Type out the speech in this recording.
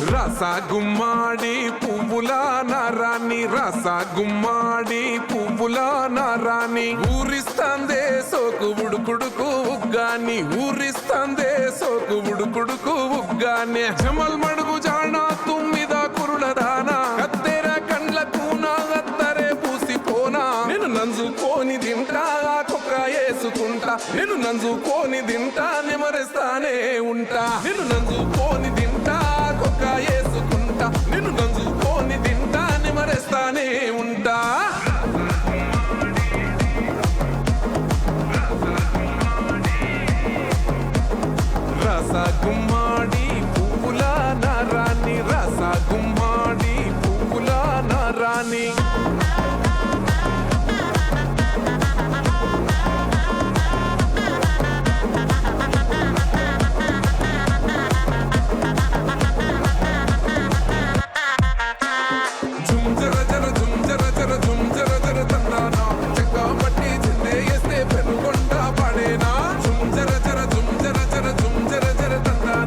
రస గుమ్మాడి పువ్వుల నారాణి రస గుమ్మాడి పువ్వుల నారాణి ఊరిస్తాందే సోకు ఉడుకుడుకు ఉగ్గాని ఊరిస్తాందే సోకు ఉడుకుడుకు ఉగ్గాని జమల్ మడుగు జానా తుమ్మిద కురుల దానా కత్తెర కండ్ల కూనా అత్తరే పూసిపోనా నేను నంజుకోని తింటా కుక్క వేసుకుంటా నేను నంజుకోని తింటా నిమరేస్తానే ఉంటా నేను నంజుకోని తింటా కుక్క వేసుకుంటా నేను నంజుకోని తింటా నిమరేస్తానే ఉంటా రస గుమ్మాడి